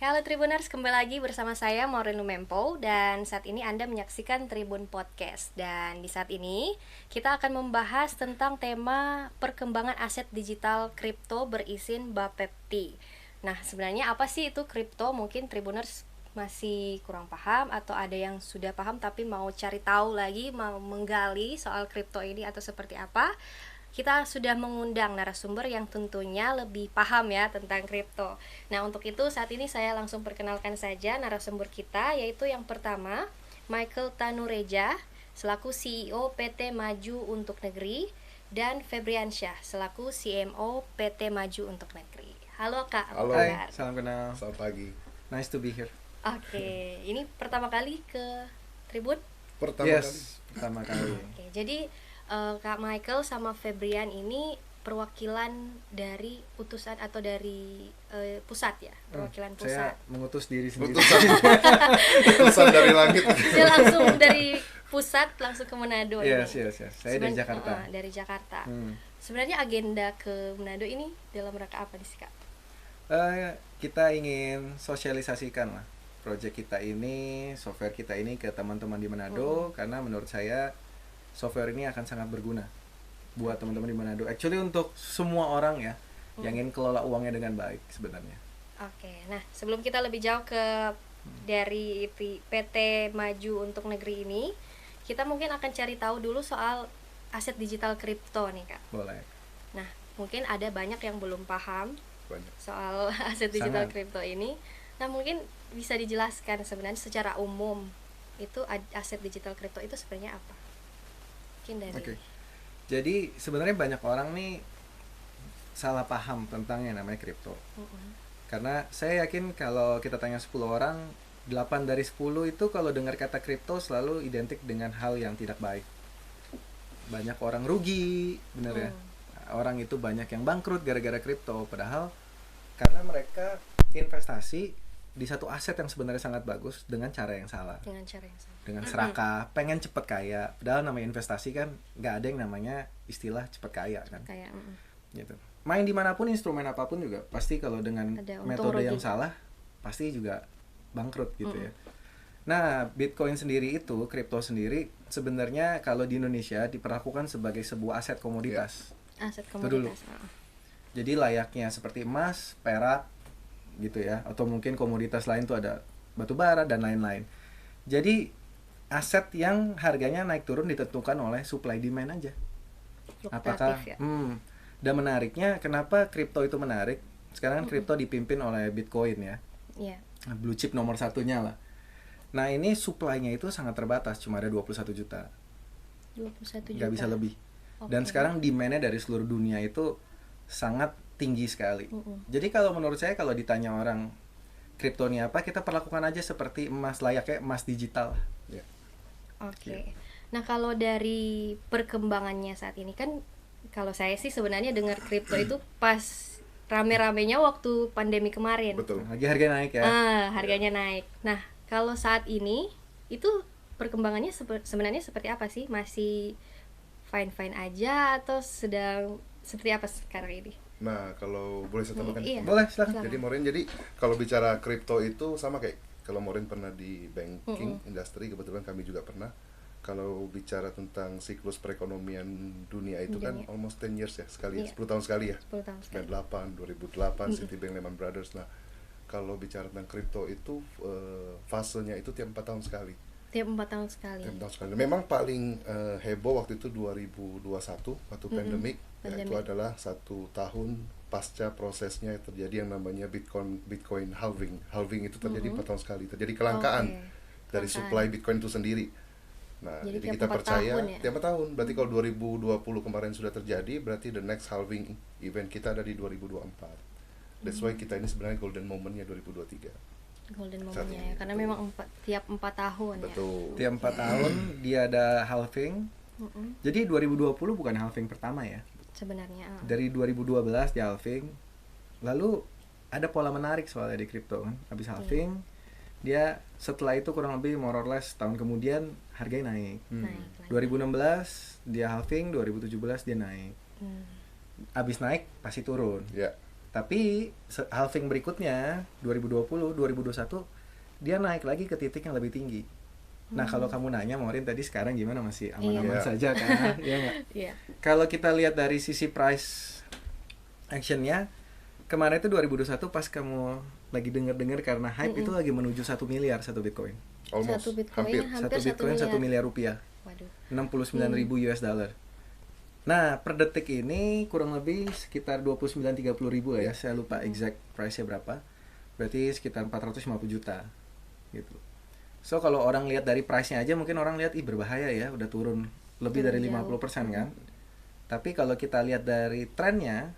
Halo Tribuners, kembali lagi bersama saya Maureen Lumempo. Dan saat ini Anda menyaksikan Tribun Podcast. Dan di saat ini kita akan membahas tentang tema perkembangan aset digital kripto berizin Bapepti. Nah, sebenarnya apa sih itu kripto? Mungkin Tribuners masih kurang paham, atau ada yang sudah paham tapi mau cari tahu lagi, mau menggali soal kripto ini atau seperti apa. Kita sudah mengundang narasumber yang tentunya lebih paham ya tentang kripto. Nah, untuk itu saat ini saya langsung perkenalkan saja narasumber kita, yaitu yang pertama Michael Tanureja selaku CEO PT Maju Untuk Negeri, dan Febriansyah selaku CMO PT Maju Untuk Negeri. Halo Kak, apa Halo. kabar? Hai, salam kenal. Selamat pagi. Nice to be here. Oke, ini pertama kali ke Tribun? Pertama Pertama kali. Oke, jadi Kak Michael sama Febrian ini perwakilan dari utusan atau dari pusat ya, perwakilan pusat. Saya mengutus diri sendiri. Utusan, utusan dari langit. Dia langsung dari pusat langsung ke Manado Yes. ini. Saya dari Jakarta. Dari Jakarta. Hmm. Sebenarnya agenda ke Manado ini dalam rangka apa nih sih Kak? Kita ingin sosialisasikan lah project kita ini, software kita ini ke teman-teman di Manado, karena menurut saya software ini akan sangat berguna buat teman-teman di Manado. Actually untuk semua orang ya yang ingin kelola uangnya dengan baik sebenarnya. Oke, nah sebelum kita lebih jauh ke dari PT Maju Untuk Negeri ini, kita mungkin akan cari tahu dulu soal aset digital kripto nih Kak. Boleh. Nah, mungkin ada banyak yang belum paham Banyak. soal aset digital Sangat. kripto ini. Nah, mungkin bisa dijelaskan sebenarnya secara umum itu aset digital kripto itu sebenarnya apa? Mungkin dari Oke. Jadi sebenarnya banyak orang nih salah paham tentang yang namanya kripto. Karena saya yakin kalau kita tanya 10 orang, 8 dari 10 itu kalau dengar kata kripto selalu identik dengan hal yang tidak baik. Banyak orang rugi, bener ya. Orang itu banyak yang bangkrut gara-gara kripto, padahal karena mereka investasi di satu aset yang sebenarnya sangat bagus dengan cara yang salah. dengan cara yang sama. Dengan serakah, pengen cepet kaya. Padahal namanya investasi kan nggak ada yang namanya istilah cepet kaya kan. Kayak Gitu. Main dimanapun, instrumen apapun juga pasti kalau dengan Ada untung metode yang rugi. salah pasti juga bangkrut gitu ya. Nah, Bitcoin sendiri itu, kripto sendiri sebenarnya kalau di Indonesia diperlakukan sebagai sebuah aset komoditas. aset Itu dulu. komoditas. Jadi layaknya seperti emas, perak gitu ya, atau mungkin komoditas lain tuh ada batu bara dan lain-lain. Jadi aset yang harganya naik turun ditentukan oleh supply demand aja. Apakah Fluktuatif ya. Dan menariknya kenapa kripto itu menarik? Sekarang kan kripto dipimpin oleh Bitcoin ya. Iya. Blue chip nomor satunya lah. Nah, ini supply-nya itu sangat terbatas, cuma ada 21 juta. 21 juta. Nggak bisa lebih. Oke. Dan sekarang demand-nya dari seluruh dunia itu sangat tinggi sekali. Jadi kalau menurut saya kalau ditanya orang kripto ini apa, kita perlakukan aja seperti emas, layaknya emas digital. Ya. Oke. Nah, kalau dari perkembangannya saat ini kan, kalau saya sih sebenarnya dengar kripto itu pas rame-ramenya waktu pandemi kemarin. Betul. Lagi harga naik ya. Harganya naik. Nah, kalau saat ini itu perkembangannya sebenarnya seperti apa sih? Masih fine-fine aja atau sedang seperti apa sekarang ini? Nah, kalau boleh saya tambahkan. Iya. Boleh, silakan. Jadi Maureen, jadi kalau bicara kripto itu sama kayak kalau Maureen pernah di banking industri, kebetulan kami juga pernah. Kalau bicara tentang siklus perekonomian dunia itu kan almost 10 years ya sekali, Iya. 10 tahun sekali ya. 10 tahun sekali. 98, 2008, Citibank, Lehman Brothers. Nah, kalau bicara tentang kripto itu fasenya itu tiap 4 tahun sekali. Tiap 4 tahun sekali. Tiap tahun sekali. Memang paling heboh waktu itu 2021 waktu pandemik, yaitu adalah 1 tahun pasca prosesnya terjadi yang namanya Bitcoin halving. Halving itu terjadi 4 tahun sekali. Terjadi kelangkaan dari supply Bitcoin itu sendiri. Nah, Jadi jadi tiap kita 4 percaya tahun ya? tiap 4 tahun. Berarti kalau 2020 kemarin sudah terjadi, berarti the next halving event kita ada di 2024. That's why kita ini sebenarnya golden moment-nya 2023. Golden Saat momennya ini, ya, karena betul. memang tiap 4 tahun ya. Betul. Tiap 4 tahun dia ada halving. Jadi 2020 bukan halving pertama ya. Sebenarnya. Dari 2012 dia halving. Lalu ada pola menarik soalnya di kripto kan. Habis halving, dia setelah itu kurang lebih more or less tahun kemudian harganya naik. Naik lagi. 2016 dia halving, 2017 dia naik. Habis naik pasti turun. Ya. Tapi halving berikutnya 2020, 2021 dia naik lagi ke titik yang lebih tinggi. Nah, kalau kamu nanya Maureen tadi sekarang gimana, masih aman-aman saja kan? Iya nggak? Iya. Kalau kita lihat dari sisi price actionnya, kemarin itu 2021 pas kamu lagi denger karena hype itu lagi menuju 1 miliar satu Bitcoin. Almost. Satu Bitcoin hampir Satu Bitcoin 1 miliar rupiah. Waduh. 69.000 US dollar. Nah, per detik ini kurang lebih sekitar 29-30 ribu lah ya. Saya lupa exact price-nya berapa. Berarti sekitar 450 juta gitu. So, kalau orang lihat dari price-nya aja mungkin orang lihat, ih berbahaya ya, udah turun lebih dari 50% kan. Tapi kalau kita lihat dari trennya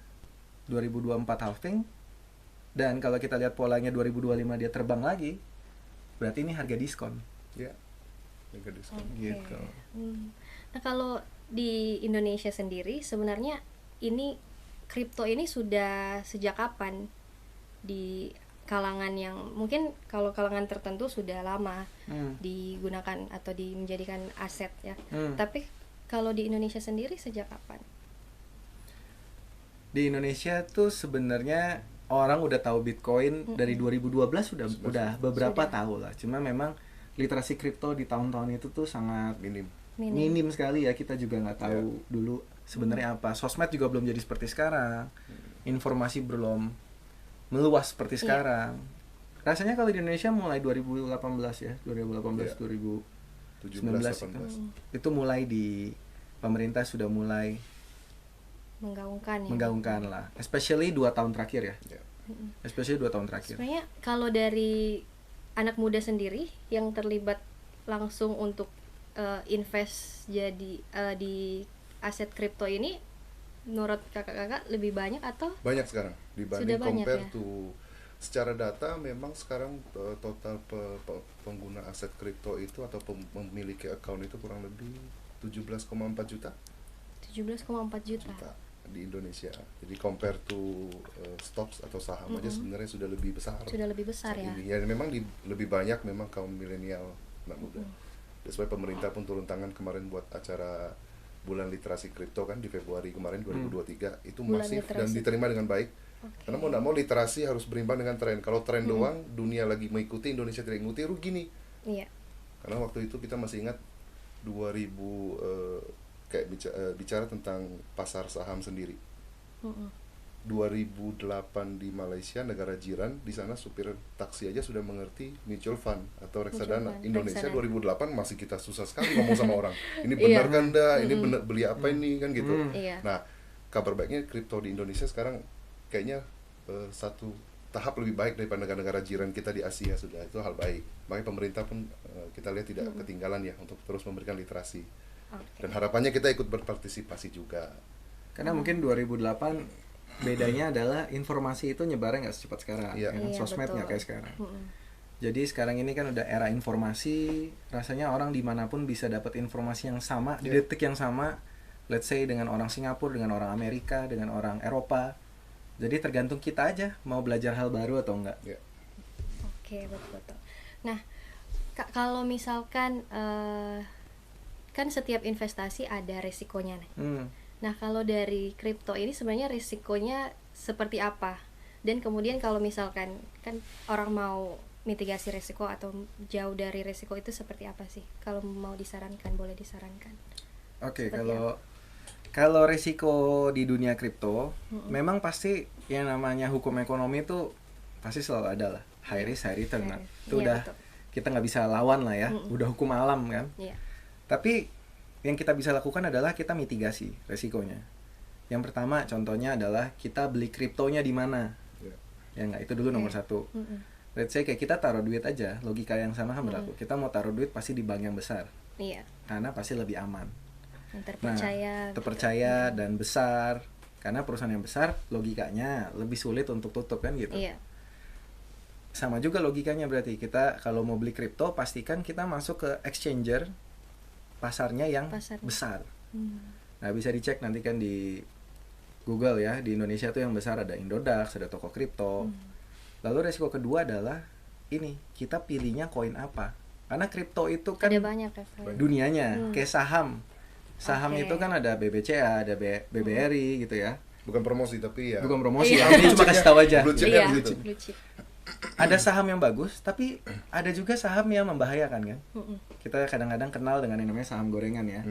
2024 halving, dan kalau kita lihat polanya 2025 dia terbang lagi, berarti ini harga diskon. Ya, harga diskon. Gitu. Nah, kalau di Indonesia sendiri sebenarnya ini kripto ini sudah sejak kapan di kalangan yang mungkin kalau kalangan tertentu sudah lama digunakan atau menjadikan aset ya. Tapi kalau di Indonesia sendiri sejak kapan? Di Indonesia tuh sebenarnya orang udah tahu Bitcoin dari 2012 udah beberapa tahu lah. Cuma memang literasi kripto di tahun-tahun itu tuh sangat minim sekali ya. Kita juga nggak tahu dulu sebenarnya apa. Sosmed juga belum jadi seperti sekarang. Informasi belum meluas seperti sekarang. Rasanya kalau di Indonesia mulai 2018 ya, 2018 2019 itu mulai di pemerintah sudah mulai menggaungkan lah, especially 2 tahun terakhir ya. Especially 2 tahun terakhir. Sebenarnya kalau dari anak muda sendiri yang terlibat langsung untuk invest jadi di aset kripto ini, menurut kakak-kakak lebih banyak atau? Banyak sekarang dibanding compare ya? to secara data. Memang sekarang total pengguna aset kripto itu atau memiliki account itu kurang lebih 17,4 juta. 17,4 juta di Indonesia. Jadi compare to stocks atau saham aja sebenarnya sudah lebih besar. Sudah lebih besar ya. Ya memang lebih banyak memang kaum milenial anak muda. That's why pemerintah pun turun tangan kemarin buat acara bulan literasi kripto kan di Februari kemarin 2023 itu masif dan diterima dengan baik. Karena mau nggak mau literasi harus berimbang dengan tren. Kalau tren doang dunia lagi mengikuti, Indonesia tidak mengikuti, rugi nih. Iya. Karena waktu itu kita masih ingat 2000 kayak bicara tentang pasar saham sendiri. 2008 di Malaysia, negara jiran, di sana supir taksi aja sudah mengerti mutual fund atau reksadana. Indonesia 2008 masih kita susah sekali ngomong sama orang. Ini benar kan dah, ini benar beli apa ini kan gitu. Nah, kabar baiknya kripto di Indonesia sekarang kayaknya satu tahap lebih baik daripada negara-negara jiran kita di Asia sudah. Itu hal baik. Makanya pemerintah pun kita lihat tidak ketinggalan ya untuk terus memberikan literasi. Dan harapannya kita ikut berpartisipasi juga. Karena mungkin 2008 bedanya adalah informasi itu nyebarnya nggak secepat sekarang. Sosmed nggak kayak sekarang. Jadi sekarang ini kan udah era informasi, rasanya orang dimanapun bisa dapat informasi yang sama di detik yang sama. Let's say dengan orang Singapura, dengan orang Amerika, dengan orang Eropa. Jadi tergantung kita aja mau belajar hal baru atau enggak. Oke, betul. Nah, kalau misalkan kan setiap investasi ada resikonya nih. Nah, kalau dari kripto ini sebenarnya risikonya seperti apa? Dan kemudian kalau misalkan kan orang mau mitigasi risiko atau jauh dari risiko itu seperti apa sih? Kalau mau disarankan, boleh disarankan. Oke, kalau risiko di dunia kripto, memang pasti yang namanya hukum ekonomi itu pasti selalu ada lah. High risk, high return. Itu udah betul. Kita nggak bisa lawan lah ya. Udah hukum alam kan. Tapi yang kita bisa lakukan adalah kita mitigasi resikonya. Yang pertama contohnya adalah kita beli kriptonya di mana. Ya nggak, itu dulu nomor satu. Let's say kayak kita taruh duit aja, logika yang sama kan berlaku. Kita mau taruh duit pasti di bank yang besar. Karena pasti lebih aman. Yang terpercaya dan besar. Karena perusahaan yang besar logikanya lebih sulit untuk tutup kan gitu. Sama juga logikanya berarti kita kalau mau beli kripto pastikan kita masuk ke exchanger pasarnya yang besar. Nah, bisa dicek nanti kan di Google ya, di Indonesia tuh yang besar ada Indodax, ada toko kripto. Lalu resiko kedua adalah ini, kita pilihnya koin apa? Karena kripto itu kan ada banyak dunianya, kayak saham. Saham itu kan ada BBCA, ada BBRI gitu ya. Bukan promosi tapi ya. Bukan promosi, Iya. ini cuma kasih tahu aja. Blue chip Iya, kan gitu. blue chip. Ada saham yang bagus, tapi ada juga saham yang membahayakan kan. Mm-mm. Kita kadang-kadang kenal dengan yang namanya saham gorengan ya.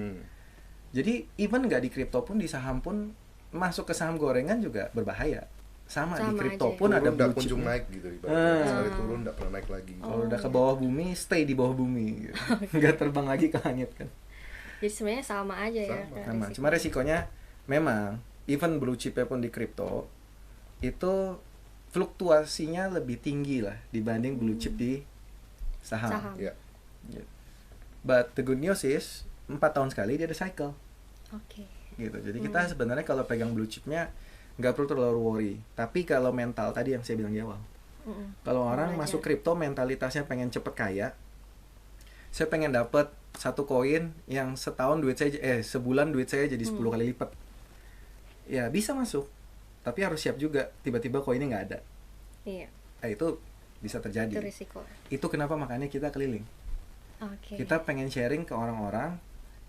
Jadi even nggak di kripto pun, di saham pun, masuk ke saham gorengan juga berbahaya. Sama di Sama kripto aja. pun ada Turun nggak blue chip. kunjung naik gitu ibaratnya. Sekali turun nggak pernah naik lagi. Kalau udah ke bawah bumi, stay di bawah bumi gitu. Nggak terbang lagi ke langit kan. Jadi sebenarnya sama aja ya. Sama. Sama. Cuma resikonya memang even blue chip pun di kripto itu fluktuasinya lebih tinggi lah dibanding blue chip di saham. Saham. Ya. Gitu. But the good news is 4 tahun sekali dia ada cycle Oke. gitu. Jadi kita sebenarnya kalau pegang blue chipnya nggak perlu terlalu worry. Tapi kalau mental tadi yang saya bilang di awal, kalau orang Belajar. masuk kripto mentalitasnya pengen cepet kaya, saya pengen dapat satu koin yang setahun duit saya sebulan duit saya jadi 10 kali lipat. Ya bisa masuk, tapi harus siap juga tiba-tiba koinnya nggak ada. Iya, Itu bisa terjadi. itu risiko. Itu kenapa makanya kita keliling. Oke. Kita pengen sharing ke orang-orang,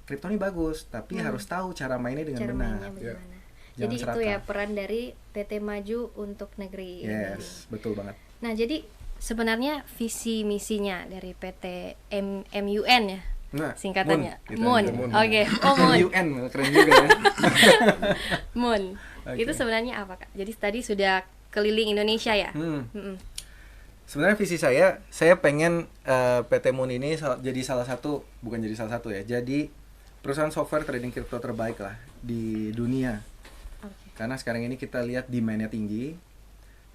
kripto ini bagus, tapi harus tahu cara mainnya dengan Cara benar. mainnya bagaimana. Jangan Jadi itu serakah. ya peran dari PT Maju untuk negeri ini. Yes, betul banget. Nah, jadi sebenarnya visi misinya dari PT MUN ya, Nah, singkatannya Moon, gitu Moon. aja. Moon. Oke, oh Moon. UN keren juga ya. Moon. Oke. Itu sebenarnya apa, Kak? Jadi tadi sudah keliling Indonesia ya? Hmm. Mm-mm. Sebenarnya visi saya pengen PT Moon ini jadi salah satu, bukan jadi salah satu ya, jadi perusahaan software trading kripto terbaik lah di dunia. Oke. Karena sekarang ini kita lihat demand-nya tinggi,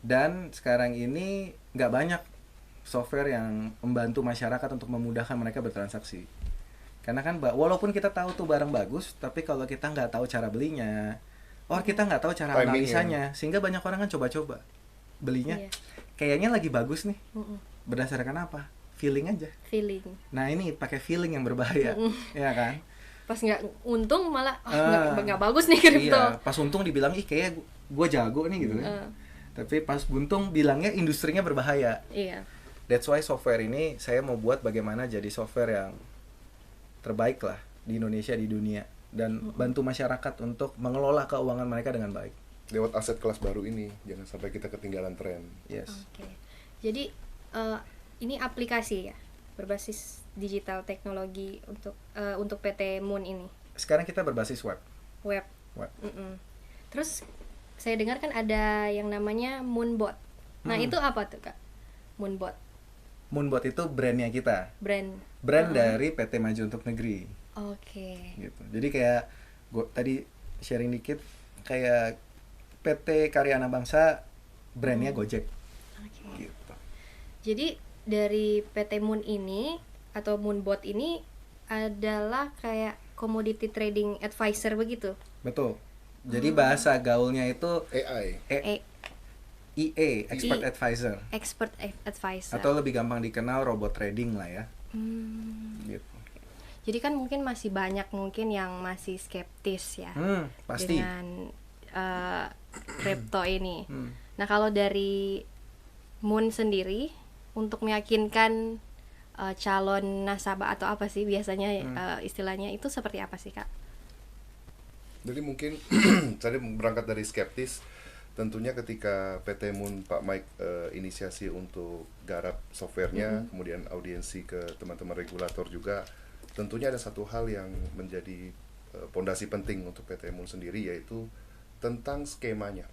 dan sekarang ini nggak banyak software yang membantu masyarakat untuk memudahkan mereka bertransaksi. Karena kan walaupun kita tahu tuh barang bagus, tapi kalau kita nggak tahu cara belinya, kita nggak tahu cara Timingnya. analisanya, sehingga banyak orang kan coba-coba belinya. Iya. Kayaknya lagi bagus nih. Mm-mm. Berdasarkan apa? Feeling aja. Feeling. Nah ini pakai feeling yang berbahaya, ya kan? Pas nggak untung malah Ah. nggak bagus nih kripto. Iya, pas untung dibilang kayak gue jago nih gitu kan. Tapi pas buntung bilangnya industrinya berbahaya. Iya. That's why software ini saya mau buat bagaimana jadi software yang terbaik lah di Indonesia, di dunia, dan bantu masyarakat untuk mengelola keuangan mereka dengan baik. Lewat aset kelas baru ini, jangan sampai kita ketinggalan tren. Yes. Oke. Jadi ini aplikasi ya, berbasis digital teknologi untuk PT Moon ini. Sekarang kita berbasis web. Web. Web. Mm-mm. Terus saya dengar kan ada yang namanya Moonbot. Nah, itu apa tuh, Kak? Moonbot. Moonbot itu brandnya kita. Brand. Dari PT Maju untuk Negeri. Oke. Gitu. Jadi kayak gua tadi sharing dikit, kayak PT Karya Anak Bangsa brandnya Gojek. Oke. Gitu. Jadi dari PT Moon ini atau Moonbot ini adalah kayak commodity trading advisor begitu. Betul. Jadi bahasa gaulnya itu AI. EA, Expert I- Advisor. Expert advisor. Atau lebih gampang dikenal robot trading lah ya. Hmm. Gitu. Jadi kan mungkin masih banyak mungkin yang masih skeptis ya Pasti. dengan kripto ini. Hmm. Nah, kalau dari Moon sendiri untuk meyakinkan calon nasabah atau apa sih biasanya istilahnya itu seperti apa sih, Kak? Jadi mungkin saya berangkat dari skeptis. Tentunya ketika PT Moon Pak Mike inisiasi untuk garap softwarenya, kemudian audiensi ke teman-teman regulator juga, tentunya ada satu hal yang menjadi pondasi penting untuk PT Moon sendiri, yaitu tentang skemanya.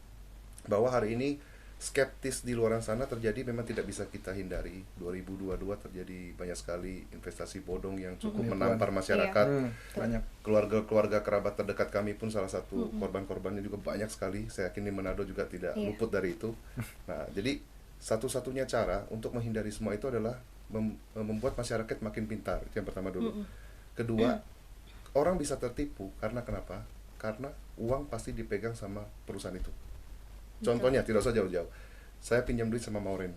Bahwa hari ini skeptis di luar sana terjadi memang tidak bisa kita hindari. 2022 terjadi banyak sekali investasi bodong yang cukup menampar masyarakat. Banyak. Keluarga-keluarga kerabat terdekat kami pun salah satu korban-korbannya juga banyak sekali. Saya yakin di Manado juga tidak luput dari itu. Nah, jadi satu-satunya cara untuk menghindari semua itu adalah membuat masyarakat makin pintar. Itu yang pertama dulu. Kedua, orang bisa tertipu karena kenapa? Karena uang pasti dipegang sama perusahaan itu. Contohnya, tidak usah jauh-jauh. Saya pinjam duit sama Maureen.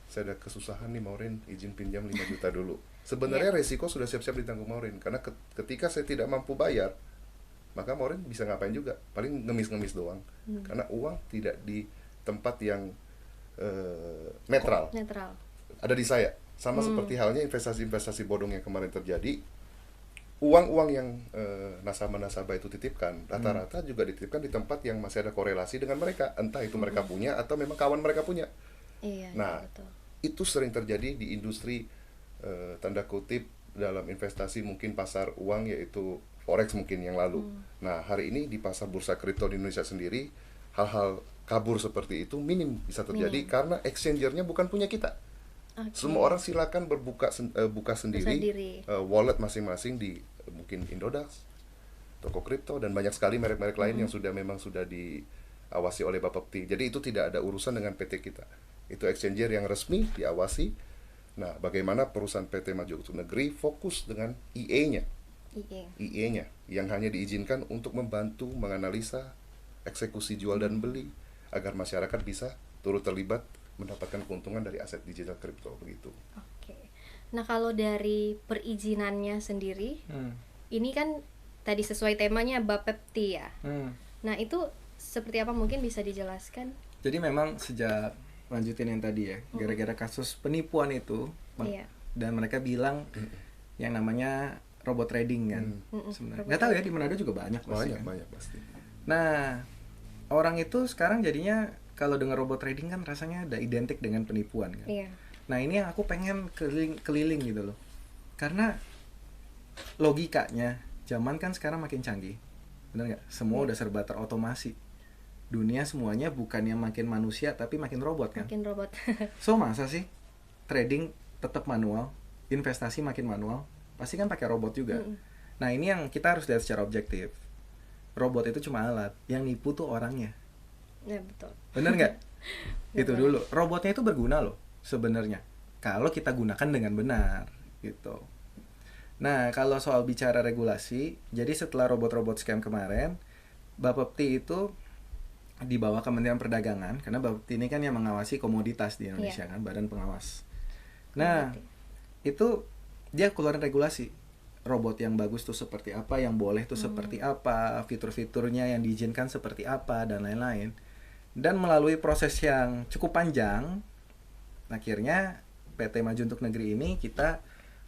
Saya ada kesusahan nih, Maureen, izin pinjam 5 juta dulu. Sebenarnya resiko sudah siap-siap ditanggung Maureen. Karena ketika saya tidak mampu bayar, maka Maureen bisa ngapain juga. Paling ngemis-ngemis doang. Karena uang tidak di tempat yang netral. Netral. Ada di saya. Sama seperti halnya investasi-investasi bodong yang kemarin terjadi. uang-uang yang nasabah-nasabah itu titipkan rata-rata juga dititipkan di tempat yang masih ada korelasi dengan mereka, entah itu mereka punya atau memang kawan mereka punya. Iya, Nah, betul. itu sering terjadi di industri tanda kutip dalam investasi mungkin pasar uang, yaitu forex mungkin yang lalu. Nah, hari ini di pasar bursa kripto di Indonesia sendiri hal-hal kabur seperti itu minim bisa terjadi karena exchanger-nya bukan punya kita. Oke. Semua orang silakan buka sendiri Sendiri. wallet masing-masing di mungkin Indodax, toko kripto, dan banyak sekali merek-merek lain yang memang sudah diawasi oleh Bapepti. Jadi itu tidak ada urusan dengan PT kita. Itu exchanger yang resmi diawasi. Nah, bagaimana perusahaan PT Maju Untuk Negeri fokus dengan IE-nya. IE-nya yang hanya diizinkan untuk membantu menganalisa eksekusi jual dan beli agar masyarakat bisa turut terlibat mendapatkan keuntungan dari aset digital kripto begitu. Oke. Nah, kalau dari perizinannya sendiri, ini kan tadi sesuai temanya Bapepti ya. Nah, itu seperti apa, mungkin bisa dijelaskan? Jadi memang sejak lanjutin yang tadi ya, gara-gara kasus penipuan itu, Iya. dan mereka bilang yang namanya robot trading kan, sebenarnya. Nggak tahu ya, di Manado juga banyak pasti. Banyak pasti. Nah, orang itu sekarang jadinya kalau dengar robot trading kan rasanya ada identik dengan penipuan kan. Iya. Nah, ini yang aku pengen keliling gitu loh. Karena logikanya zaman kan sekarang makin canggih. Benar nggak? Semua udah serba terotomasi. Dunia semuanya bukannya makin manusia tapi makin robot kan. Makin robot. So masa sih trading tetap manual, investasi makin manual, pasti kan pakai robot juga. Nah, ini yang kita harus lihat secara objektif. Robot itu cuma alat, yang nipu tuh orangnya. Ya, betul. Bener nggak? Itu Betul. dulu. Robotnya itu berguna loh sebenarnya kalau kita gunakan dengan benar gitu. Nah, kalau soal bicara regulasi, jadi setelah robot-robot scam kemarin, Bapepti itu di bawah Kementerian Perdagangan, karena Bapepti ini kan yang mengawasi komoditas di Indonesia kan, badan pengawas. Nah, itu dia keluarin regulasi. Robot yang bagus tuh seperti apa, yang boleh tuh seperti apa, fitur-fiturnya yang diizinkan seperti apa, dan lain-lain. Dan melalui proses yang cukup panjang, akhirnya PT Maju Untuk Negeri ini kita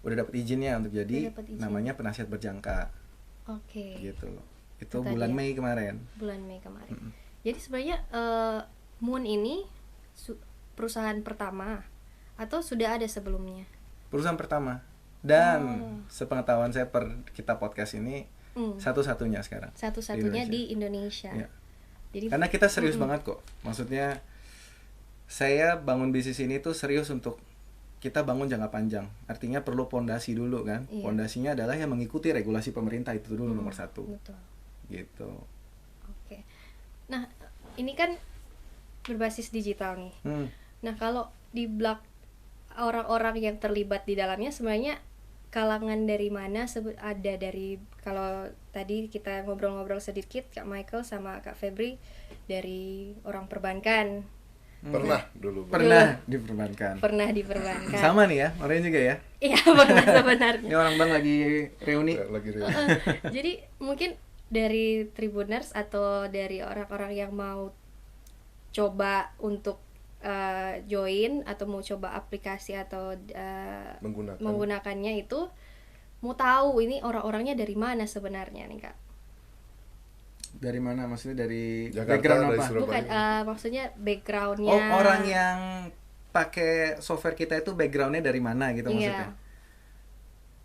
udah dapat izinnya untuk jadi namanya penasihat berjangka. Oke. Gitu loh. Itu Tadi bulan ya. Mei kemarin. Bulan Mei kemarin. Jadi sebenarnya Moon ini perusahaan pertama atau sudah ada sebelumnya? Perusahaan pertama. Dan sepengetahuan saya per kita podcast ini satu-satunya sekarang. Satu-satunya di Indonesia. Ya. Jadi karena kita serius banget kok. Maksudnya saya bangun bisnis ini tuh serius untuk kita bangun jangka panjang. Artinya perlu pondasi dulu kan. Iya. Pondasinya adalah yang mengikuti regulasi pemerintah, itu dulu nomor satu. Betul. Gitu. Oke. Nah, ini kan berbasis digital nih. Nah, kalau di orang-orang yang terlibat di dalamnya sebenarnya kalangan dari mana? Ada dari, kalau tadi kita ngobrol-ngobrol sedikit Kak Michael sama Kak Febri dari orang perbankan. Pernah dulu. Pernah di perbankan. Pernah di perbankan. Sama nih ya, orangnya juga ya. Iya, pernah sebenarnya. Ini orang bang lagi reuni. Jadi mungkin dari Tribuners atau dari orang-orang yang mau coba untuk join atau mau coba aplikasi atau menggunakannya itu, mau tahu ini orang-orangnya dari mana sebenarnya nih Kak? Dari mana, maksudnya dari Jakarta, background dari apa? Surabaya. Bukan, maksudnya backgroundnya. Oh, orang yang pakai software kita itu backgroundnya dari mana gitu maksudnya?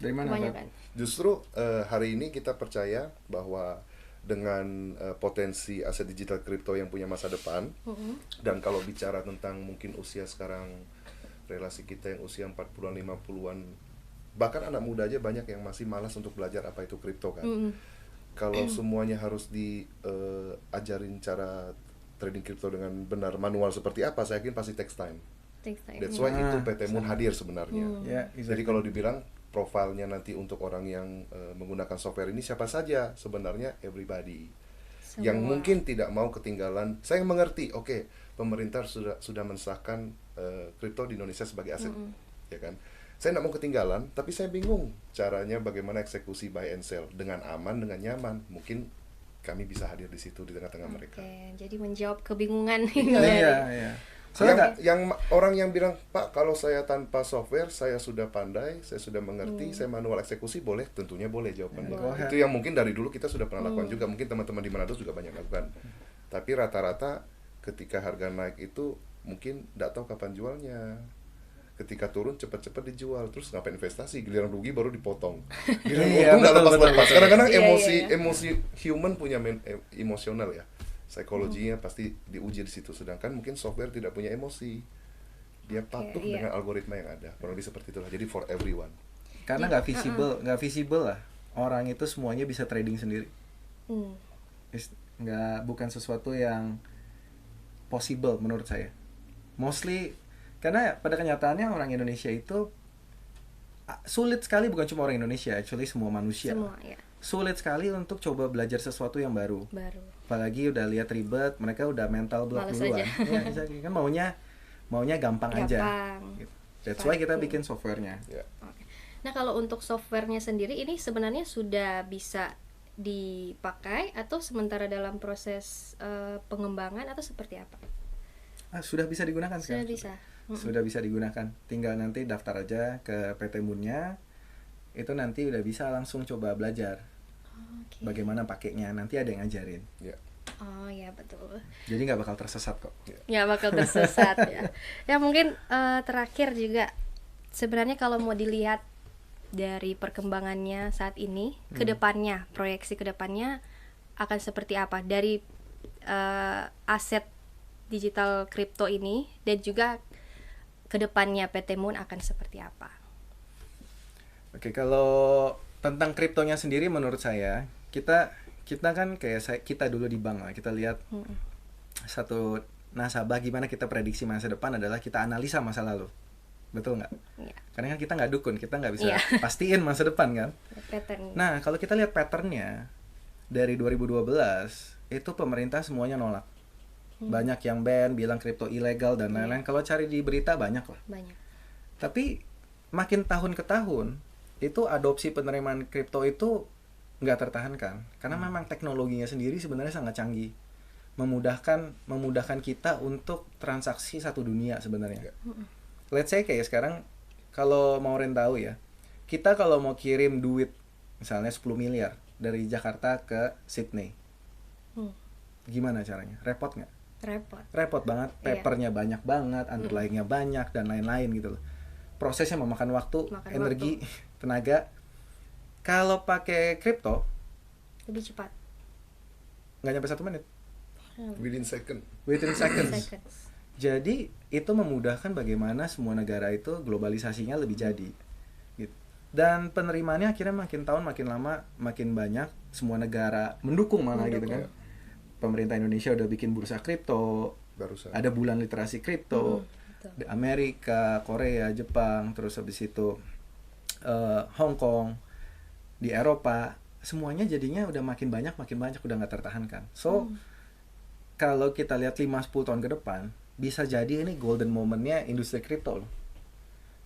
Dari mana Pak? Justru hari ini kita percaya bahwa dengan potensi aset digital kripto yang punya masa depan, dan kalau bicara tentang mungkin usia sekarang, relasi kita yang usia 40-an, 50-an, bahkan anak muda aja banyak yang masih malas untuk belajar apa itu kripto kan. Kalau semuanya harus diajarin cara trading kripto dengan benar manual seperti apa, saya yakin pasti takes time. That's why itu PT Moon hadir sebenarnya. Jadi kalau dibilang profilnya nanti untuk orang yang menggunakan software ini siapa saja, sebenarnya everybody. Semua. Yang mungkin tidak mau ketinggalan. Saya mengerti, oke, pemerintah sudah mensahkan kripto di Indonesia sebagai aset, ya kan. Saya tidak mau ketinggalan, tapi saya bingung caranya bagaimana eksekusi buy and sell dengan aman, dengan nyaman. Mungkin kami bisa hadir di situ di tengah-tengah mereka. Jadi menjawab kebingungan. Iya. Soalnya yang orang yang bilang, Pak, kalau saya tanpa software saya sudah pandai, saya sudah mengerti, saya manual eksekusi, boleh? Tentunya boleh jawabannya. Boleh. Itu yang mungkin dari dulu kita sudah pernah lakukan juga, mungkin teman-teman di Manado juga banyak lakukan. Tapi rata-rata ketika harga naik itu mungkin tidak tahu kapan jualnya. Ketika turun cepat-cepat dijual, terus ngapain investasi, giliran rugi baru dipotong. Giliran Iya, untung nggak betul, lepas-lepas. betul. Kadang-kadang Iya, emosi human punya emosional ya. Psikologinya pasti diuji di situ, sedangkan mungkin software tidak punya emosi. Dia patuh iya. dengan algoritma yang ada. Kurang lebih seperti itulah. Jadi for everyone. karena nggak visible lah. Orang itu semuanya bisa trading sendiri. Bukan sesuatu yang possible menurut saya. Mostly karena pada kenyataannya orang Indonesia itu sulit sekali, bukan cuma orang Indonesia, actually semua manusia. Semua, ya. Sulit sekali untuk coba belajar sesuatu yang baru. Apalagi udah lihat ribet, mereka udah mental block Males duluan. aja. Ya, exactly. Kan maunya gampang aja. Gitu. That's why kita bikin softwarenya. Ya. Oke. Nah, kalau untuk softwarenya sendiri ini sebenarnya sudah bisa dipakai atau sementara dalam proses pengembangan atau seperti apa? Sudah bisa digunakan Sudah sekarang. bisa. Sudah bisa digunakan. Tinggal nanti daftar aja ke PT Moon-nya. Itu nanti udah bisa langsung coba belajar. Oke. Bagaimana pakainya, nanti ada yang ngajarin. Ya. Oh ya, betul. Jadi nggak bakal tersesat kok. Ya, bakal tersesat ya. Ya, mungkin terakhir juga sebenarnya kalau mau dilihat dari perkembangannya saat ini, kedepannya, proyeksi kedepannya akan seperti apa dari aset digital kripto ini, dan juga kedepannya PT Moon akan seperti apa? Oke, kalau tentang kriptonya sendiri menurut saya, kita kan kayak kita dulu di bank lah, kita lihat satu nasabah, gimana kita prediksi masa depan adalah kita analisa masa lalu. Betul nggak? Ya. Karena kan kita nggak dukun, kita nggak bisa Iya. pastiin masa depan kan. Pattern. Nah, kalau kita lihat patternnya dari 2012 itu pemerintah semuanya nolak. Banyak yang ban, bilang kripto ilegal dan lain-lain. Kalau cari di berita banyak lah. Banyak. Tapi makin tahun ke tahun itu adopsi penerimaan kripto itu nggak tertahankan karena memang teknologinya sendiri sebenarnya sangat canggih, memudahkan kita untuk transaksi satu dunia sebenarnya. Let's say kayak sekarang kalau mau tahu ya, kita kalau mau kirim duit misalnya 10 miliar dari Jakarta ke Sydney, gimana caranya? Repot nggak? Repot banget, papernya banyak banget, underlying-nya banyak dan lain-lain gitu loh. Prosesnya memakan waktu, energi, tenaga. Kalau pakai kripto lebih cepat. nggak nyampe 1 menit. Within seconds. Jadi itu memudahkan bagaimana semua negara itu globalisasinya lebih jadi. Gitu. Dan penerimaannya akhirnya makin tahun makin lama makin banyak, semua negara mendukung malah gitu kan. Pemerintah Indonesia udah bikin bursa kripto, ada bulan literasi kripto, di Amerika, Korea, Jepang, terus habis itu Hong Kong, di Eropa, semuanya jadinya udah makin banyak udah nggak tertahankan. So kalau kita lihat 5-10 tahun ke depan, bisa jadi ini golden momentnya industri kripto loh.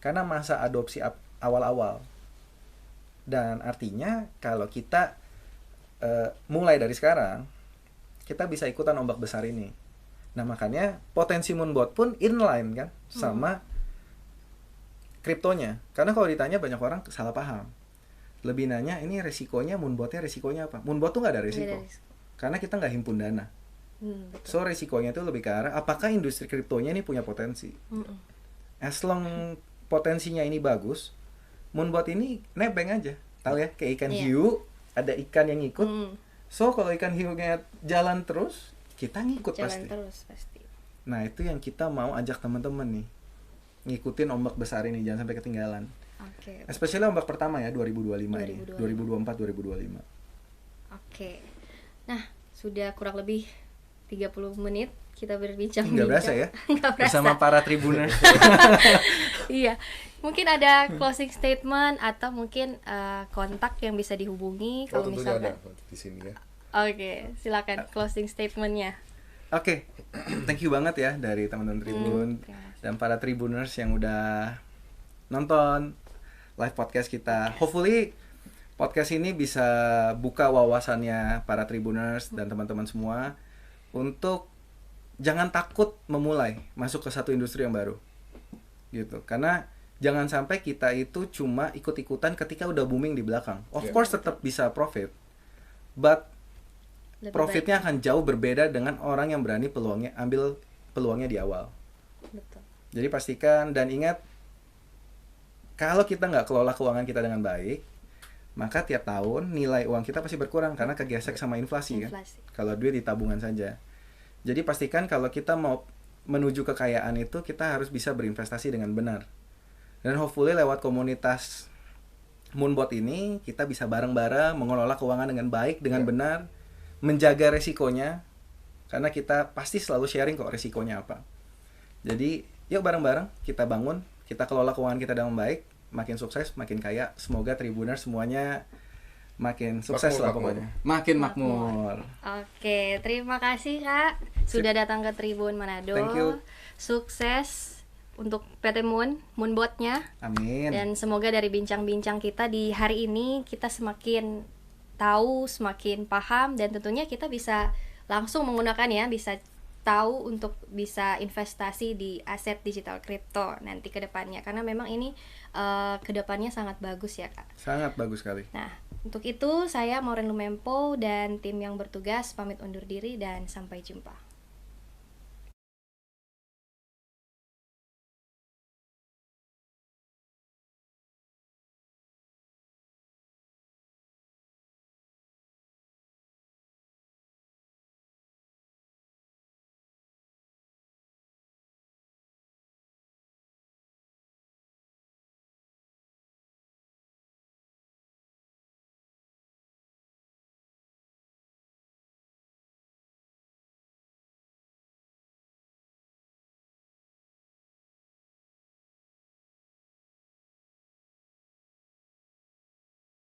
Karena masa adopsi awal-awal. Dan artinya kalau kita mulai dari sekarang, kita bisa ikutan ombak besar ini. Nah makanya potensi Moonbot pun inline kan sama kriptonya. Karena kalau ditanya banyak orang salah paham. Lebih nanya ini resikonya, Moonbotnya resikonya apa? Moonbot tuh nggak ada resiko. Karena kita nggak himpun dana. So resikonya itu lebih ke arah apakah industri kriptonya ini punya potensi. As long potensinya ini bagus, Moonbot ini nebeng aja. Tahu ya, kayak ikan hiu, ada ikan yang ngikut. So kalau ikan hiunya jalan terus, kita ngikut pasti. Nah itu yang kita mau ajak teman-teman nih, ngikutin ombak besar ini, jangan sampai ketinggalan. Especially ombak pertama ya 2025 ini, 2024-2025. Nah sudah kurang lebih 30 menit kita berbincang. Nggak berasa ya? Bersama para Tribuners. Iya, mungkin ada closing statement atau mungkin kontak yang bisa dihubungi kalau misalkan ada di sini ya. Oke, silakan closing statementnya. Oke, thank you banget ya dari teman-teman Tribun dan para Tribuners yang udah nonton live podcast kita. Hopefully podcast ini bisa buka wawasannya para Tribuners dan teman-teman semua untuk jangan takut memulai masuk ke satu industri yang baru gitu, karena jangan sampai kita itu cuma ikut-ikutan ketika udah booming di belakang. Of course tetap bisa profit, but Lebih profitnya baik. akan jauh berbeda dengan orang yang berani ambil peluangnya di awal. Betul. Jadi pastikan dan ingat, kalau kita nggak kelola keuangan kita dengan baik, maka tiap tahun nilai uang kita pasti berkurang karena kegesek sama inflasi kan. Kalau duit di tabungan saja. Jadi pastikan kalau kita mau menuju kekayaan itu, kita harus bisa berinvestasi dengan benar. Dan hopefully lewat komunitas Moonbot ini kita bisa bareng-bareng mengelola keuangan dengan baik, dengan benar, menjaga resikonya, karena kita pasti selalu sharing kok resikonya apa. Jadi yuk bareng-bareng kita bangun, kita kelola keuangan kita dengan baik, makin sukses, makin kaya. Semoga Tribuners semuanya makin sukses lah pokoknya. Makin makmur. Oke, terima kasih Kak sudah datang ke Tribun Manado. Thank you. Sukses untuk PT Moonbotnya. Amin. Dan semoga dari bincang-bincang kita di hari ini kita semakin tahu, semakin paham, dan tentunya kita bisa langsung menggunakan ya, bisa tahu untuk bisa investasi di aset digital kripto nanti ke depannya, karena memang ini ke depannya sangat bagus ya Kak. Sangat bagus sekali. Nah, untuk itu saya Maureen Lumempo dan tim yang bertugas pamit undur diri dan sampai jumpa.